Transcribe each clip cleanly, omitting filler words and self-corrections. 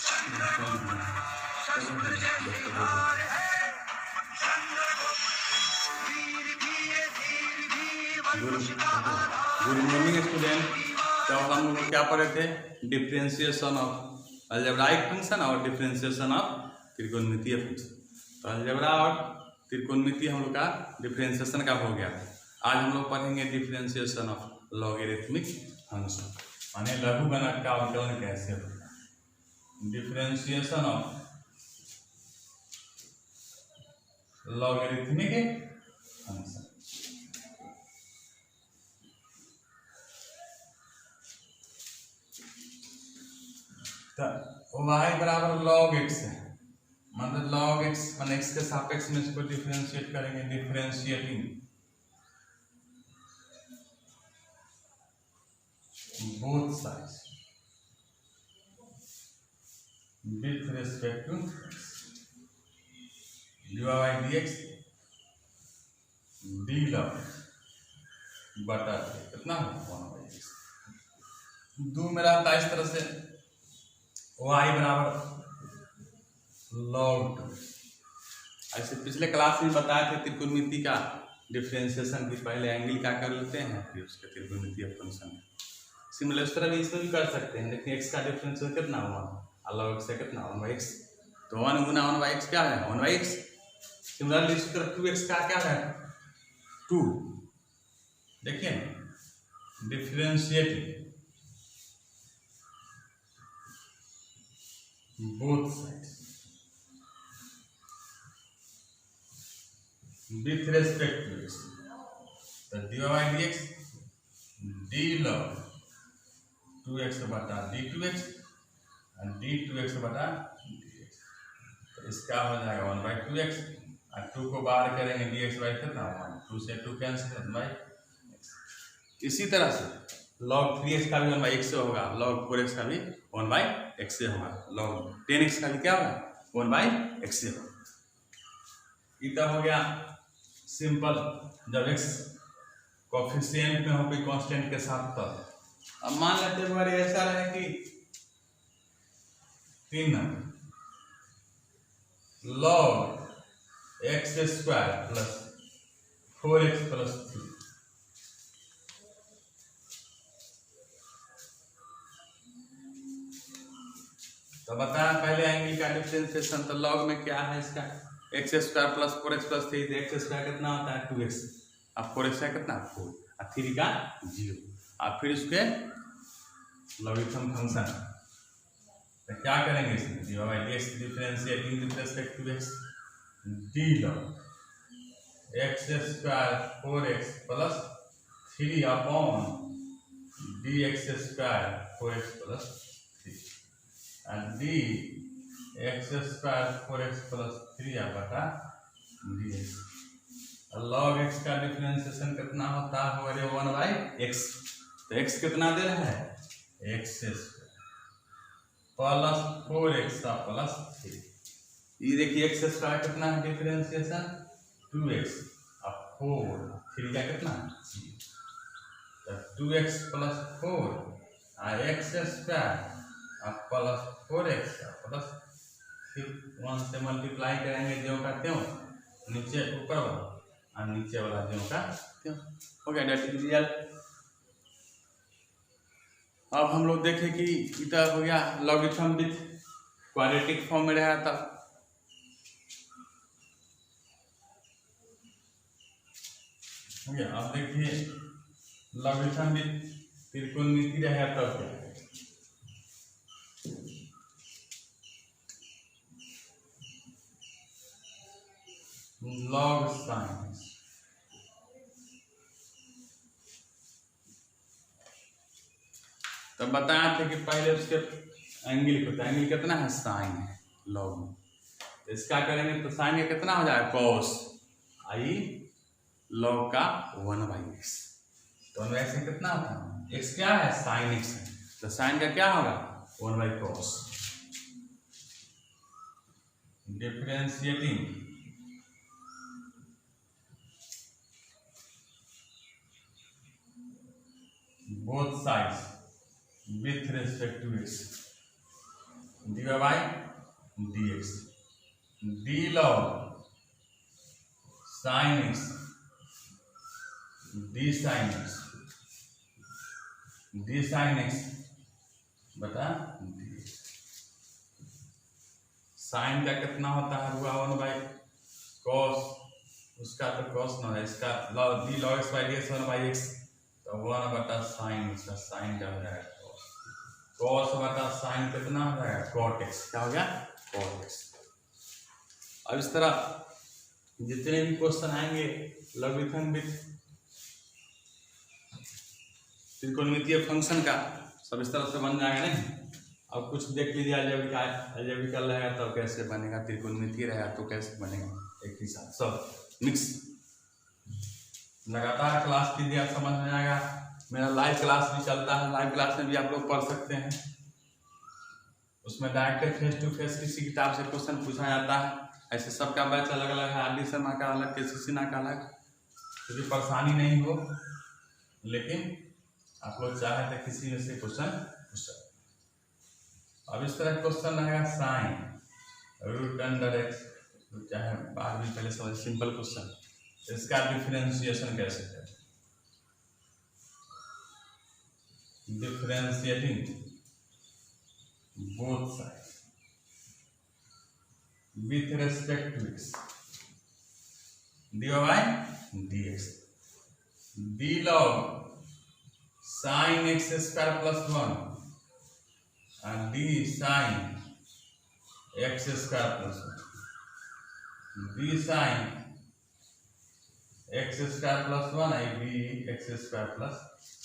Good morning student. तो हम लोग क्या पढ़े थे? डिफरेंशिएशन ऑफ अलजेब्राइक फंक्शन और डिफरेंशिएशन ऑफ त्रिकोणमितीय फंक्शन। तो अलजेब्रा और त्रिकोणमितीय हम लोग का डिफरेंशिएशन का हो गया। आज हम लोग पढ़ेंगे डिफरेंशिएशन ऑफ लॉगरिथमिक फंक्शन, माने लघुगणक का अवकलन कैसे होगा। Differentiation of logarithmic function. तो y बराबर log x है, मतलब log x मान x के सापेक्ष में इसको डिफरेंशिएट करेंगे। Differentiating both sides with respect to x, dy by dx d log बटा कितना होगा 1 by x। दो मेरा था इस तरह से y बराबर log 2। ऐसे पिछले क्लास में बताए थे त्रिकोणमिति का डिफरेंशिएशन की पहले एंगल क्या कर लेते हैं, फिर उसके त्रिकोणमितीय फंक्शन। सिमिलर इस तरह भी इसमें भी कर सकते हैं, लेकिन x का डिफरेंशियल कितना हुआ log x से कितना 1 by x। तो 1 गुना 1 by x क्या है 1 by x। सिमिलरली इस तरह 2x का क्या है 2। देखिए differentiating both sides with respect to x, तो dy by dx d log 2x बटा d2x और d2x बटा dx। तो इसका हो जाएगा 1 by 2x और 2 को बाहर करेंगे dx by कितना 1, 2 से 2 कैंसिल 1 by x। इसी तरह से log 3x का भी 1 by x से होगा, log 4x का भी 1 by x से होगा, log 10x का भी क्या होगा 1 by x से होगा। इतना हो गया सिंपल जब x कोफिशिएंट में हो कोई कांस्टेंट के साथ। तब अब मान लेते हैं हमारे ऐसा रहे कि 3 log x square plus 4x plus 3। तो बताया पहले एंगल का डिफरेंशिएशन। तो log में क्या है इसका x square plus 4x plus 3। x square कितना होता है 2x, अब 4x का कितना 4 और 3 का 0 और फिर उसके लॉगरिथम फंक्शन। तो क्या करेंगे इसमें dy by dx differentiating with respect to x d log x square 4x plus 3 upon dx square 4x plus 3 और d x square 4x plus 3 बटा dx। log x का डिफरेंशिएशन कितना होता है 1 by x। तो x कितना दे रहा है x square plus 4x plus 3। ये देखिए x स्क्वायर कितना है डिफरेंशिएशन 2x और 4 3 का कितना 0। तो 2x प्लस 4 और x स्क्वायर अब प्लस 4x प्लस फिर 1 से मल्टीप्लाई करेंगे ज्यों का त्यों, नीचे ऊपर वाला और नीचे वाला ज्यों का त्यों हो गया डेट रिजल्ट। अब हम लोग देखें कि इधर हो गया लॉगरिथम विथ क्वाड्रेटिक फॉर्म में रहा था। हो गया अब देखिए लॉगरिथम विथ त्रिकोणमिति रहा तब क्या है। log sin तो बताया थे कि पहले उसके एंगल को, एंगल कितना है साइन है log में। तो इसका करेंगे तो साइन का कितना हो जाएगा cos i log का 1 by x। तो 1 by x कितना होता है x क्या है sin x है, तो साइन का क्या होगा 1 by cos। Differentiating both sides with respect to x dy by dx, d log sin x d sin x बता dx। साइन का कितना होता है हुआ 1 बाई कॉस, उसका तो कॉस ना है, इसका D log x by d x 1 by x, तो 1 बटा साइन, इसका साइन का हो जाएगा कॉस, कॉस बटा साइन कितना हो जाएगा कॉट एक्स, क्या हो गया कॉट एक्स। अब इस तरह जितने भी क्वेश्चन आएंगे लॉगरिथम विद त्रिकोणमितीय फंक्शन का, सब इस तरह से बन जाएगा नहीं। अब कुछ देख लीजिए अलजेब्रिकल रहेगा तब कैसे बनेगा, त्रिकोणमितीय रहेगा तो कैसे बनेगा, एक ही साथ सब मिक्स। लगातार क्लास कीजिए, आप समझ में आएगा। मेरा लाइव क्लास भी चलता है, लाइव क्लास में भी आप लोग पढ़ सकते हैं। उसमें डायरेक्ट फेस टू फेस किसी किताब से क्वेश्चन पूछा जाता है। ऐसे सबका बैच अलग अलग है, आर डी शर्मा का अलग, के सिन्हा का अलग, क्योंकि परेशानी नहीं हो, लेकिन आप लोग चाहे तो किसी में से क्वेश्चन पूछ सकते। अब इस तरह क्वेश्चन रहेगा साइन रूट अंडर एक्स, चाहे बाद में पहले समझ, सिंपल क्वेश्चन, इसका डिफरेंशिएशन कैसे करें, differentiating both side with respect to x, dy by dx, d log sin x square plus 1 और d sin x square plus 1, d sin x square plus 1 है d x स्क्वायर प्लस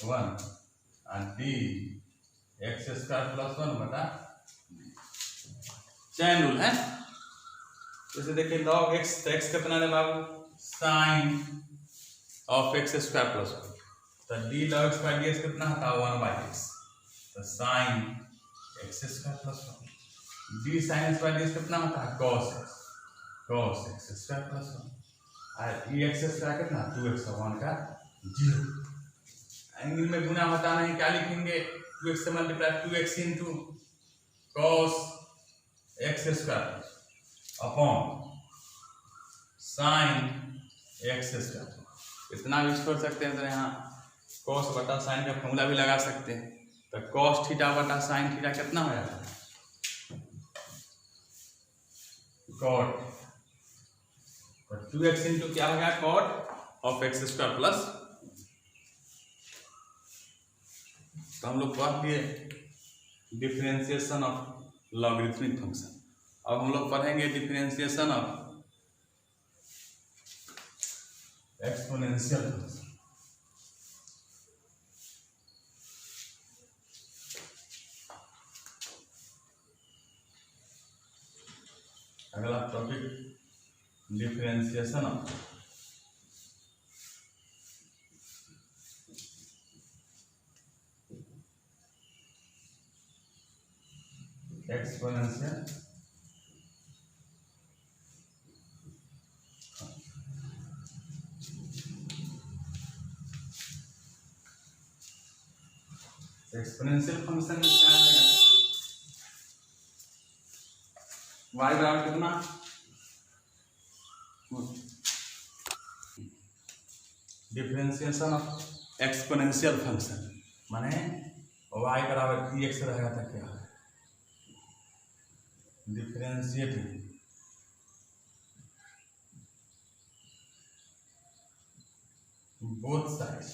1 और d x square plus 1 बटा chain rule है। जैसे देखिए log x, तो x कितना है बाबू sin of x square plus 1, तो d log x by dx कितना होता है 1 बाई x, तो sin x square plus 1, d sin x by dx कितना होता है cos x स्क्वायर प्लस 1, और e x स्क्वायर कितना 2x 1 का 0। एंगल में गुना होता नहीं, क्या लिखेंगे 2x से multiply 2x into cos x square upon sine x square. इतना यूज कर सकते हैं, तो यहाँ cos बटा साइन का फॉर्मूला भी लगा सकते हैं, तो cos थीटा बटा साइन थीटा कितना हो जाता है cot, तो 2x इंटू क्या हो गया cot of x square plus, तो हम लोग पढ़ लिए डिफरेंशिएशन ऑफ लॉगरिथमिक फंक्शन। अब हम लोग पढ़ेंगे डिफरेंशिएशन ऑफ एक्सपोनेंशियल फंक्शन। अगला topic differentiation of exponential function में क्या आएगा y बराबर कितना, डिफरेंशिएशन ऑफ एक्सपोनेंशियल फंक्शन माने y बराबर e x रहेगा, था क्या differentiating both sides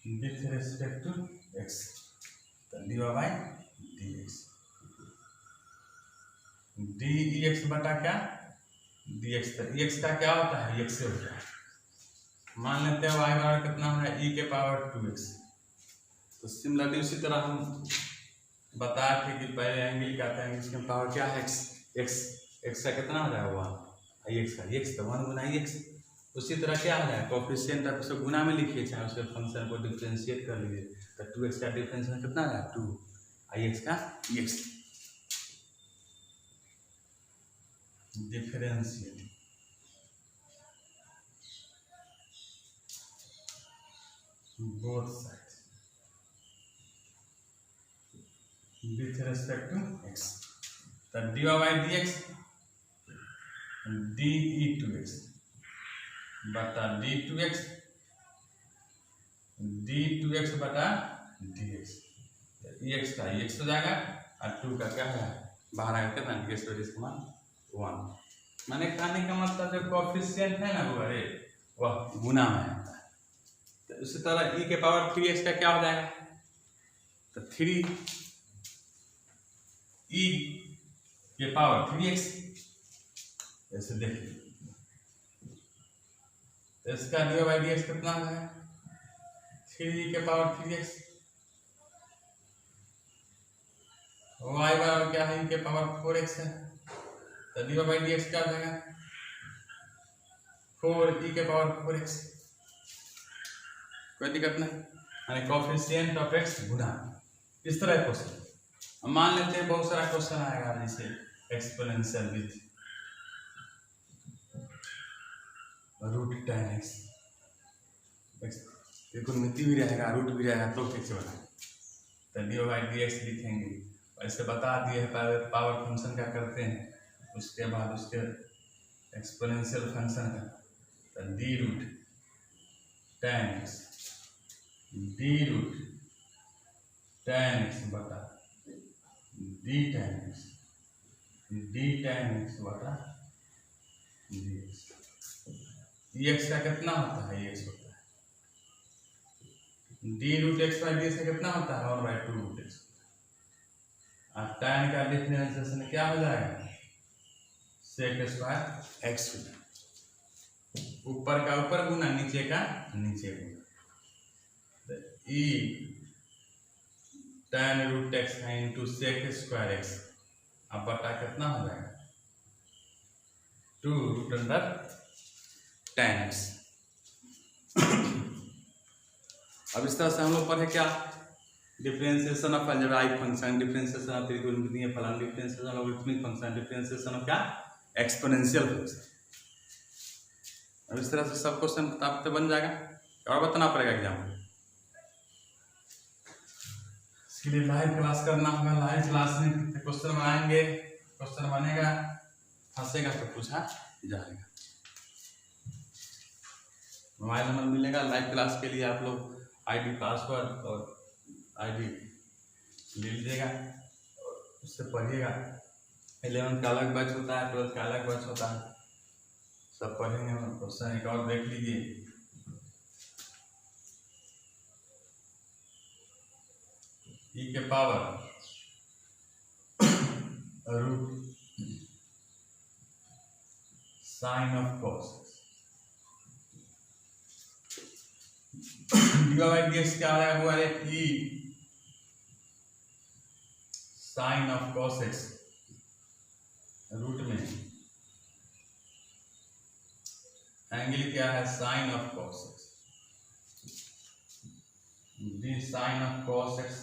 with respect to x, dy by dx, dx बटा क्या dx, तो x का क्या होता है x से होता है। मान लेते हैं y बराबर कितना है e के पावर 2x, तो सिमिलरली उसी तरह हम बताए थे कि पहले एंगल का था, इसके पावर क्या है x का कितना हो जाएगा 1, x का x तो 1 गुना x, उसी तरह क्या हो जाएगा कोफिशिएंट आप उसको गुना में लिखिए, चाहे उसके फंक्शन को डिफरेंशिएट कर लीजिए, तो 2x का डिफरेंशिएशन कितना आ जाएगा 2, x का x differentiate both side with respect to x. तो dy by d x d e two x बटा डी टू एक्स बटा डी एक्स। ई एक्स का एक्स हो जाएगा और 2 का क्या है बाहर आएगा कितना एक्स वैल्यू समान 1। माने कहने का मतलब जो कोएफिशिएंट है ना वो अरे वह गुना में आता है। तो उसी तरह e के पावर 3x का क्या हो जाएगा तो 3 e के पावर 3x ऐसे देखिए तो इसका dy बाई डी एक्स कितना है 3e के पावर 3x y बराबर क्या है e के पावर 4x है तो dy बाई डी एक्स क्या हो जाएगा 4e के पावर 4x। कोई दिक्कत नहीं यानी कोएफिशिएंट ऑफ x गुना इस तरह क्वेश्चन। मान लेते हैं बहुत सारा क्वेश्चन आएगा जैसे exponential with root tan x देखो मिति भी रहेगा रूट भी रहेगा तो कैसे बना तो dy बाई डी एक्स लिखेंगे। ऐसे बता दिए पावर फंक्शन का करते हैं उसके बाद उसके एक्सपोनेंशियल फंक्शन का तो d root tan x d root tan x बटा डी tan x बटा dx। dx का कितना होता है x होता है d root x by d से कितना होता है 1/2 रूट एक्स और tan का डिफरेंशिएशन क्या हो जाएगा sec स्क्वायर x हो जाएगा। ऊपर का ऊपर गुना नीचे का नीचे गुना e tan रूट एक्स है इंटू sec स्क्वायर x अब बटा कितना हो जाएगा 2 रूट अंडर tan x। अब इस तरह से हम लोग पढ़े क्या differentiation of algebraic function differentiation of त्रिकोणमितीय फलन differentiation of logarithmic function differentiation of क्या एक्सपोनेंशियल फंक्शन। अब इस तरह से सब क्वेश्चन किताब बन जाएगा और बताना पड़ेगा एग्जाम में। इसके लिए लाइव क्लास करना होगा। लाइव क्लास में क्वेश्चन बनाएंगे क्वेश्चन बनेगा फंसेगा तो पूछा जाएगा। मोबाइल नंबर मिलेगा लाइव क्लास के लिए आप लोग आईडी पासवर्ड और आईडी ले लीजिएगा और उससे पढ़िएगा। 11th का अलग बैच होता है 12th का अलग बैच होता है सब पढ़ेंगे। क्वेश्चन एक और देख लीजिए e के power root sine of cos dy by d x क्या है वो है e sine of cos x root में एंगल क्या है sine of cos x d sine of cos x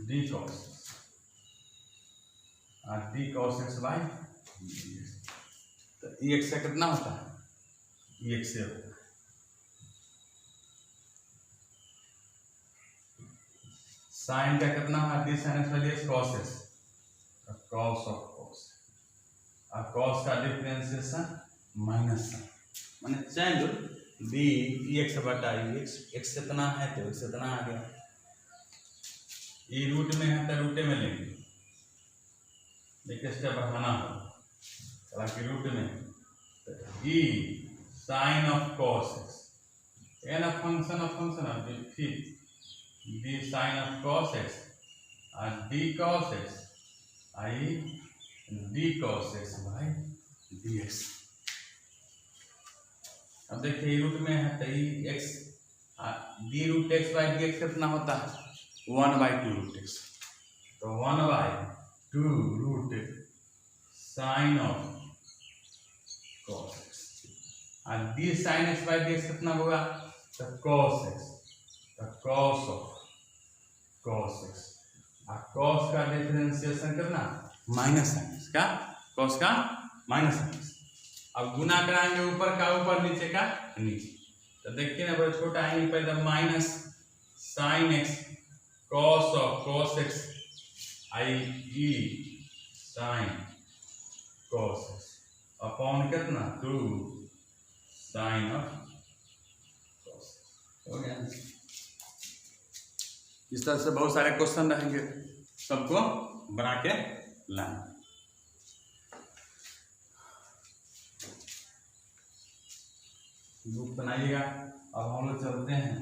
d cos और d cos x by d x. तो e x का कितना होता है ई एक्स से होता है साइन का कितना है D sine x by x cos x cos of cos और कॉस का डिफरेंशिएशन माइनस माने चेंज डी ई एक्स बटा ई एक्स एक्स कितना है तो एक्स कितना आ गया ई रूट में है तो रूटे में लेंगे देखिए स्टेप बढ़ाना हो हालांकि रूट में e sine of cos x n of function of d sine of cos x और d cos x i d cos x by d x. अब देखिए रूट में है तो e x d root x by d x कितना होता है 1/2 root x तो 1/2 root sine of cos x और d sine x by d x कितना होगा तो कॉस एक्स तो कॉस ऑफ कॉस एक्स और कॉस का डिफरेंशिएशन कितना माइनस साइन एक्स का कॉस का माइनस साइन एक्स। अब गुना कराएंगे ऊपर का ऊपर नीचे का नीचे तो देखिए ना बड़ा छोटा एंगल पहले minus sine x cos x i e sin cos x upon कितना 2 sin of cos हो गया। इस तरह से बहुत सारे क्वेश्चन रहेंगे, सबको बना के लाना। ग्रुप बनाइएगा। अब हम लोग चलते हैं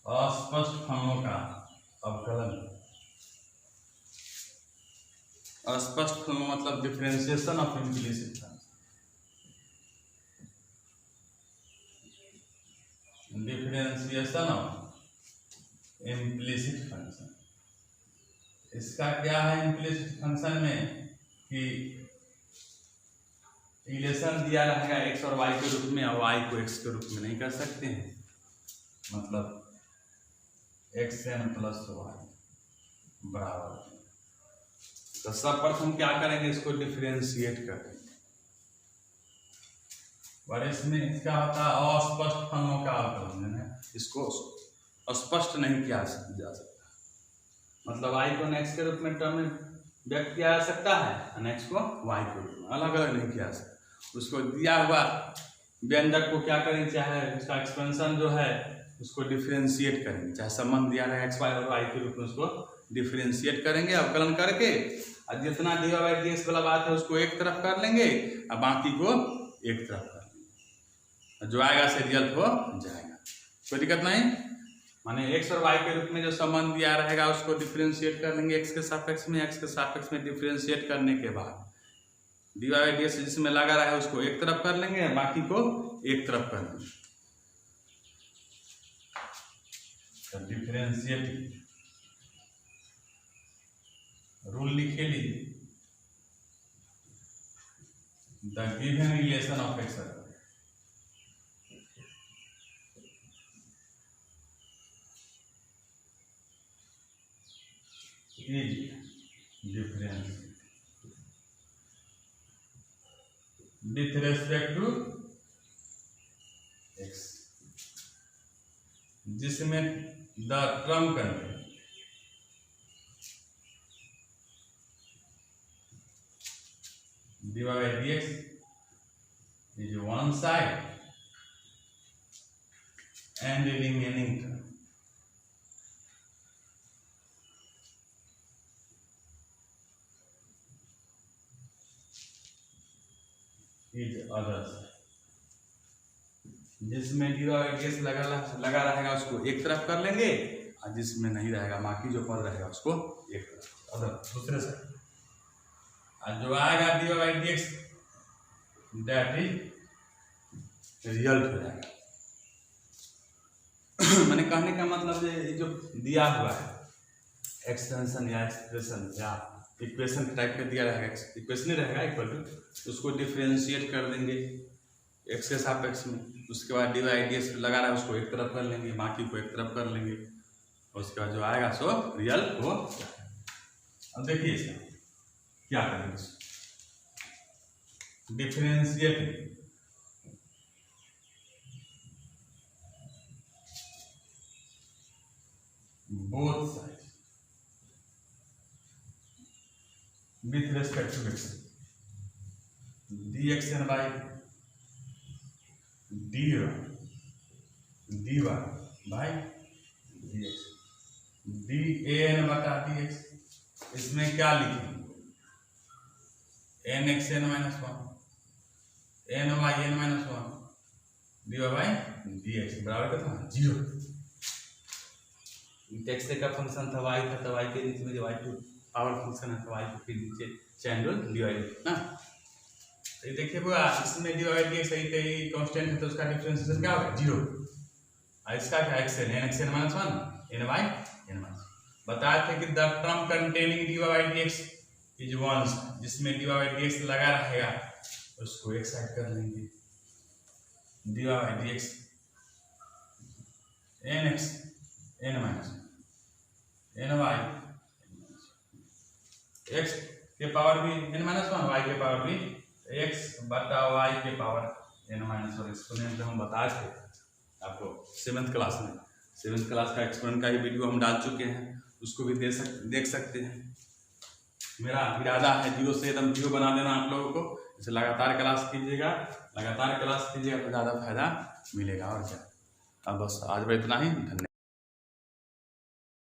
अस्पष्ट फलनों का अवकलन। अस्पष्ट फलनों मतलब differentiation of implicit function. Differentiation of implicit function, इसका क्या है इम्प्लिसिट फंक्शन में कि रिलेशन दिया रहेगा x और y के रूप में, और y को x के रूप में नहीं कर सकते हैं, मतलब xn प्लस y बराबर। तो सर्वप्रथम क्या करेंगे, इसको डिफरेंशिएट करेंगे। और इसमें क्या होता है अस्पष्ट फलनों का अवकलन है, इसको स्पष्ट नहीं किया जा सकता, मतलब y को x के रूप में टर्म में व्यक्त किया जा सकता है और x को y के रूप में अलग अलग नहीं किया जा सकता। उसको दिया हुआ व्यंजक को क्या करेंगे, चाहे उसका एक्सपेंशन जो है उसको डिफरेंशिएट करेंगे, चाहे संबंध दिया रहा है x y और y के रूप में उसको डिफरेंशिएट करेंगे अवकलन करके, और जितना dy बाई dx वाला बात है उसको एक तरफ कर लेंगे और बाकी को एक तरफ कर लेंगे, जो आएगा से रिजल्ट हो जाएगा, कोई दिक्कत नहीं। माने x और y के रूप में जो संबंध दिया रहेगा उसको डिफरेंशिएट कर लेंगे x के सापेक्ष में, x के सापेक्ष में डिफरेंशिएट करने के बाद dy बाई dx जिसमें लगा रहा है उसको एक तरफ कर लेंगे, बाकी को एक तरफ कर लेंगे। तो डिफरेंशिएट रूल लिखे लीजिए, the given relation of x is difference with respect to x, जिसमें the term contain dy by dx is one side and the remaining term is other side, जिसमें dy by dx लगा रहेगा उसको एक तरफ कर लेंगे, और जिसमें नहीं रहेगा बाकी जो पद रहेगा उसको एक तरफ अदर दूसरे साइड, और जो आएगा dy by dx that is result हो जाएगा। मैंने कहने का मतलब ये जो दिया हुआ है एक्सटेंशन या एक्सप्रेशन या इक्वेशन टाइप का दिया रहेगा, इक्वेशन ही रहेगा इक्वल टू, उसको डिफरेंशिएट कर देंगे x के सापेक्ष में, उसके बाद dy dx लगा रहा है उसको एक तरफ कर लेंगे, बाकी को एक तरफ कर लेंगे, और उसके बाद जो आएगा सो रियल हो जाएगा। अब देखिए इसका क्या करेंगे, differentiate both sides with respect to x, dxn by dy by dx dan बटा dx, इसमें क्या लिखेंगे nxn minus 1 ny n minus 1 dy by dx बराबर कितना 0। x का फंक्शन था y था, तो y के नीचे में जो y टू पावर फंक्शन है तो y को फिर नीचे चैन रूल डिवाइड ना। तो ये देखिए बुआ, इसमें डिवाइड किए सही थे कांस्टेंट है तो उसका डिफरेंशिएशन क्या होगा 0, और इसका क्या xn nxn minus 1 ny n minus, बताए थे कि the term containing dy by dx is once, जिसमें dy by dx लगा रहेगा उसको एक साइड कर लेंगे, dy by dx nx n minus ny x के पावर भी n माइनस 1, y के पावर भी x बटा y के पावर n माइनस 1। एक्सपोनेंट हम बताए थे आपको 7th क्लास में, 7th क्लास का एक्सपेरिमेंट का ही वीडियो हम डाल चुके हैं, उसको भी देख सकते हैं। मेरा इरादा है 0 से एकदम 0 बना देना आप लोगों को। जैसे लगातार क्लास कीजिएगा तो ज़्यादा फायदा मिलेगा और क्या। अब बस आज में इतना ही, धन्यवाद।